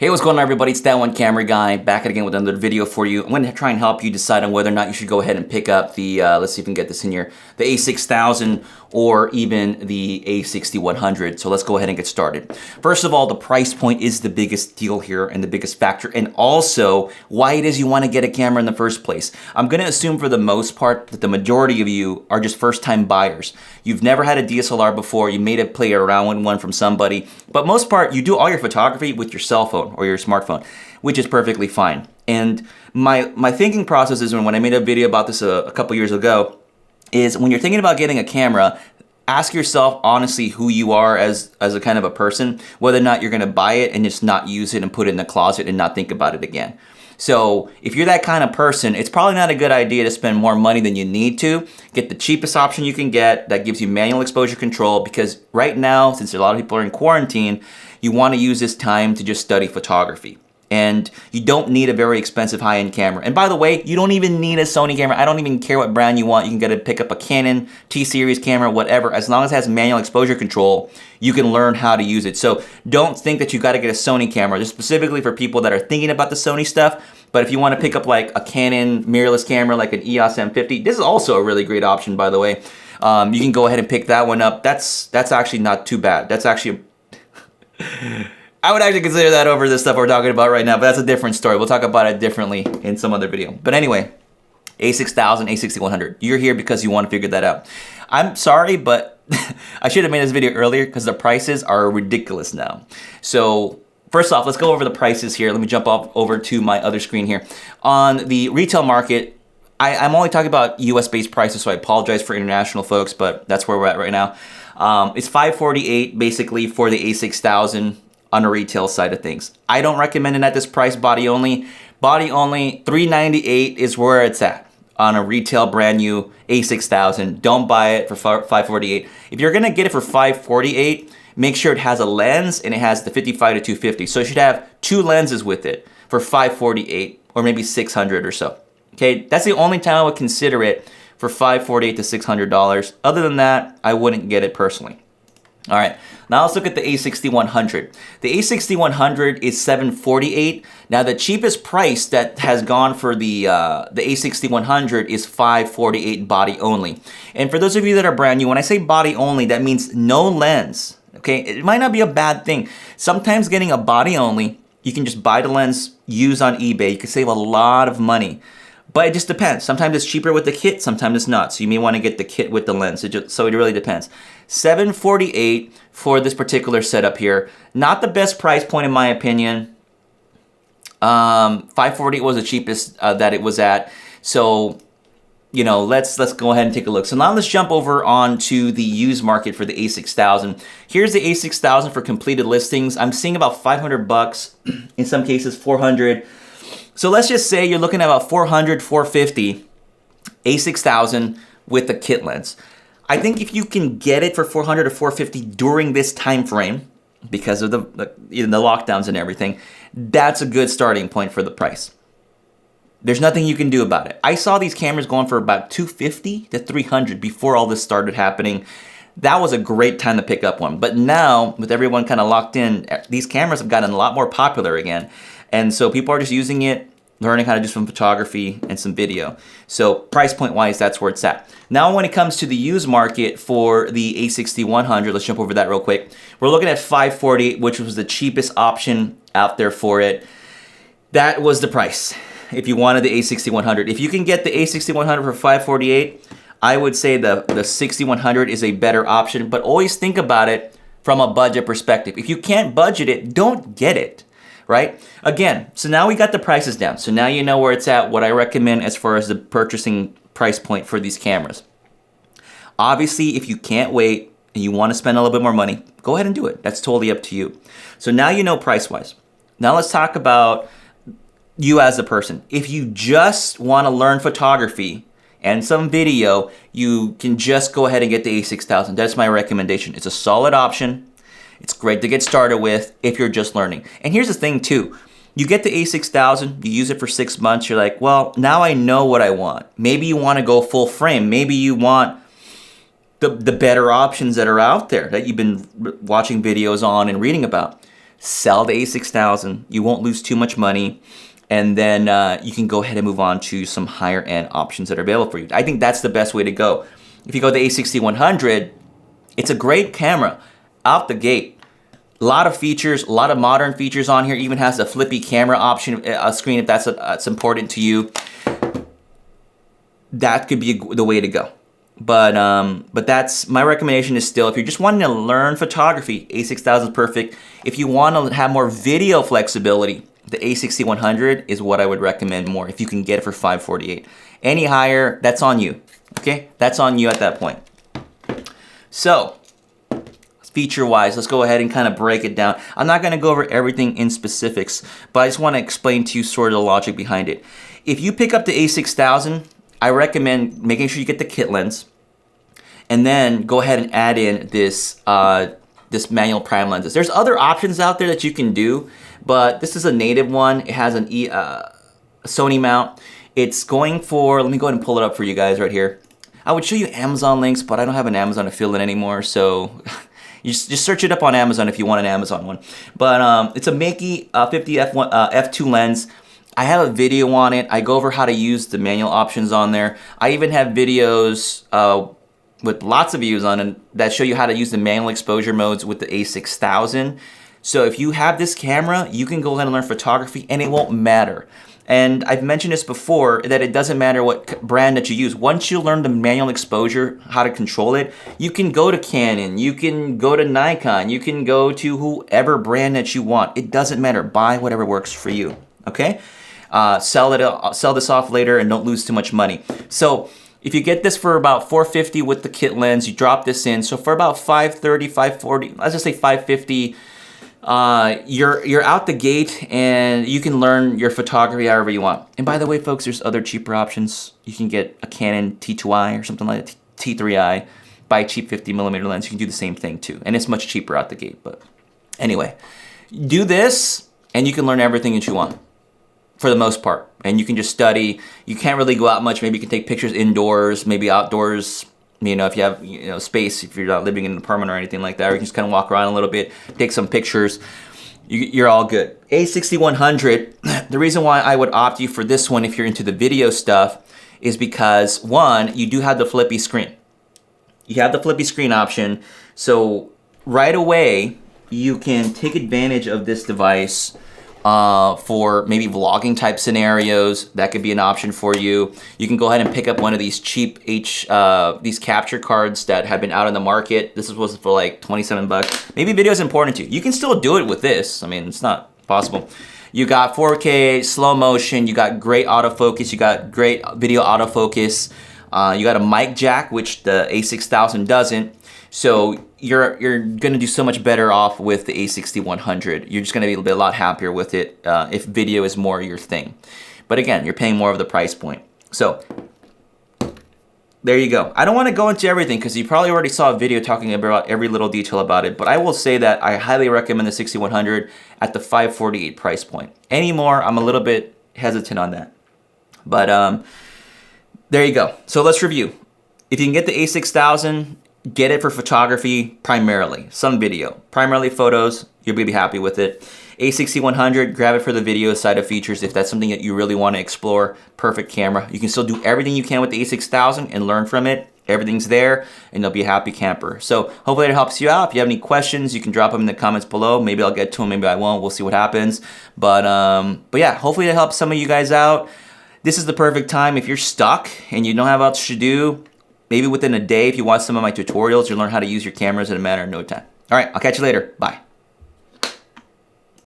Hey, what's going on everybody? It's that one camera guy back again with another video for you. I'm going to try and help you decide on whether or not you should go ahead and pick up the, let's see if we can get this in here, the a6000 or even the a6100. So let's go ahead and get started. First of all, the price point is the biggest deal here and the biggest factor, and also why it is you want to get a camera in the first place. I'm going to assume for the most part that the majority of you are just first-time buyers. You've never had a DSLR before, you may have played around with one from somebody, but most part you do all your photography with your cell phone or your smartphone, which is perfectly fine. And my thinking process is when I made a video about this a couple years ago, is when you're thinking about getting a camera, ask yourself honestly who you are as a kind of a person, whether or not you're gonna buy it and just not use it and put it in the closet and not think about it again. So if you're that kind of person, it's probably not a good idea to spend more money than you need to. Get the cheapest option you can get that gives you manual exposure control, because right now, since a lot of people are in quarantine, you want to use this time to just study photography. And you don't need a very expensive high-end camera. And by the way, you don't even need a Sony camera. I don't even care what brand you want. You can pick up a Canon, T-Series camera, whatever. As long as it has manual exposure control, you can learn how to use it. So don't think that you got to get a Sony camera. This is specifically for people that are thinking about the Sony stuff. But if you want to pick up like a Canon mirrorless camera, like an EOS M50, this is also a really great option, by the way. You can go ahead and pick that one up. That's actually not too bad. That's actually... I would actually consider that over the stuff we're talking about right now, but that's a different story. We'll talk about it differently in some other video. But anyway, a6000, a6100. You're here because you want to figure that out. I'm sorry, but I should have made this video earlier because the prices are ridiculous now. So first off, let's go over the prices here. Let me jump off over to my other screen here. On the retail market, I'm only talking about US-based prices, so I apologize for international folks, but that's where we're at right now. It's $548 basically for the a6000 on the retail side of things. I don't recommend it at this price, body only. Body only, $398 is where it's at on a retail brand new a6000. Don't buy it for $548. If you're gonna get it for $548, make sure it has a lens and it has the 55 to 250. So you should have two lenses with it for $548 or maybe $600 or so. Okay, that's the only time I would consider it for $548 to $600. Other than that, I wouldn't get it personally. All right, now let's look at the a6100. The a6100 is $748. Now the cheapest price that has gone for the a6100 is $548 body only. And for those of you that are brand new, when I say body only, that means no lens. Okay, it might not be a bad thing. Sometimes getting a body only, you can just buy the lens, use on eBay. You can save a lot of money. But it just depends. Sometimes it's cheaper with the kit, sometimes it's not. So you may want to get the kit with the lens. So it really depends. $748 for this particular setup here. Not the best price point in my opinion. $548 was the cheapest that it was at. So, you know, let's go ahead and take a look. So now let's jump over onto the used market for the a6000. Here's the a6000 for completed listings. I'm seeing about $500, in some cases $400. So let's just say you're looking at about $400, $450, a6000 with the kit lens. I think if you can get it for $400 or $450 during this time frame, because of the lockdowns and everything, that's a good starting point for the price. There's nothing you can do about it. I saw these cameras going for about $250 to $300 before all this started happening. That was a great time to pick up one. But now, with everyone kind of locked in, these cameras have gotten a lot more popular again. And so people are just using it, learning how to do some photography and some video. So price point wise, that's where it's at. Now when it comes to the used market for the a6100, let's jump over that real quick. We're looking at $548, which was the cheapest option out there for it. That was the price if you wanted the a6100. If you can get the a6100 for $548, I would say the 6100 is a better option, but always think about it from a budget perspective. If you can't budget it, don't get it. Right? Again, so now we got the prices down. So now you know where it's at, what I recommend as far as the purchasing price point for these cameras. Obviously, if you can't wait and you want to spend a little bit more money, go ahead and do it. That's totally up to you. So now you know price-wise. Now let's talk about you as a person. If you just want to learn photography and some video, you can just go ahead and get the a6000. That's my recommendation. It's a solid option. It's great to get started with if you're just learning. And here's the thing too. You get the a6000, you use it for 6 months, you're like, well, now I know what I want. Maybe you want to go full frame. Maybe you want the better options that are out there that you've been watching videos on and reading about. sell the a6000. You won't lose too much money. And then you can go ahead and move on to some higher end options that are available for you. I think that's the best way to go. If you go the a6100, it's a great camera out the gate. A lot of features, a lot of modern features on here. Even has a flippy camera option, a screen if that's important to you. That could be the way to go. But that's my recommendation is still, if you're just wanting to learn photography, a6000 is perfect. If you want to have more video flexibility, the a6100 is what I would recommend more if you can get it for $548. Any higher, that's on you. Okay, that's on you at that point. So, feature-wise, let's go ahead and kind of break it down. I'm not going to go over everything in specifics, but I just want to explain to you sort of the logic behind it. If you pick up the a6000, I recommend making sure you get the kit lens, and then go ahead and add in this this manual prime lenses. There's other options out there that you can do, but this is a native one. It has an a Sony mount. It's going for, let me go ahead and pull it up for you guys right here. I would show you Amazon links, but I don't have an Amazon affiliate anymore, so you just search it up on Amazon if you want an Amazon one. But it's a Makey 50 f2 lens. I have a video on it. I go over how to use the manual options on there. I even have videos with lots of views on it that show you how to use the manual exposure modes with the a6000. So if you have this camera, you can go ahead and learn photography and it won't matter. And I've mentioned this before, that it doesn't matter what brand that you use. Once you learn the manual exposure, how to control it, you can go to Canon, you can go to Nikon, you can go to whoever brand that you want. It doesn't matter. Buy whatever works for you, okay? Sell this off later and don't lose too much money. So if you get this for about $450 with the kit lens, you drop this in. So for about $530, $540, let's just say $550, you're out the gate and you can learn your photography however you want. And by the way, folks, there's other cheaper options. You can get a Canon T2i or something like that, T3i, buy a cheap 50mm lens. You can do the same thing too. And it's much cheaper out the gate. But anyway, do this and you can learn everything that you want for the most part. And you can just study. You can't really go out much. Maybe you can take pictures indoors, maybe outdoors. You know, if you have space, if you're not living in an apartment or anything like that, or you can just kind of walk around a little bit, take some pictures, you're all good. a6100, the reason why I would opt you for this one if you're into the video stuff is because, one, you do have the flippy screen. You have the flippy screen option, so right away you can take advantage of this device for maybe vlogging type scenarios. That could be an option for you. You can go ahead and pick up one of these cheap these capture cards that have been out on the market. This was for like 27 bucks. Maybe video is important to you. You can still do it with this. I mean, it's not possible. You got 4K, slow motion, you got great autofocus, you got great video autofocus. You got a mic jack, which the a6000 doesn't. So you're gonna do so much better off with the a6100. You're just gonna be a lot happier with it if video is more your thing. But again, you're paying more of the price point. So there you go. I don't want to go into everything because you probably already saw a video talking about every little detail about it. But I will say that I highly recommend the 6100 at the $548 price point. Any more, I'm a little bit hesitant on that. But there you go. So let's review. If you can get the a6000, get it for photography primarily, some video. Primarily photos, you'll be happy with it. a6100, grab it for the video side of features if that's something that you really want to explore. Perfect camera. You can still do everything you can with the a6000 and learn from it. Everything's there and you'll be a happy camper. So hopefully it helps you out. If you have any questions, you can drop them in the comments below. Maybe I'll get to them, maybe I won't. We'll see what happens. But yeah, hopefully it helps some of you guys out. This is the perfect time if you're stuck and you don't have much to do. Maybe within a day, if you watch some of my tutorials, you'll learn how to use your cameras in a matter of no time. All right, I'll catch you later. Bye.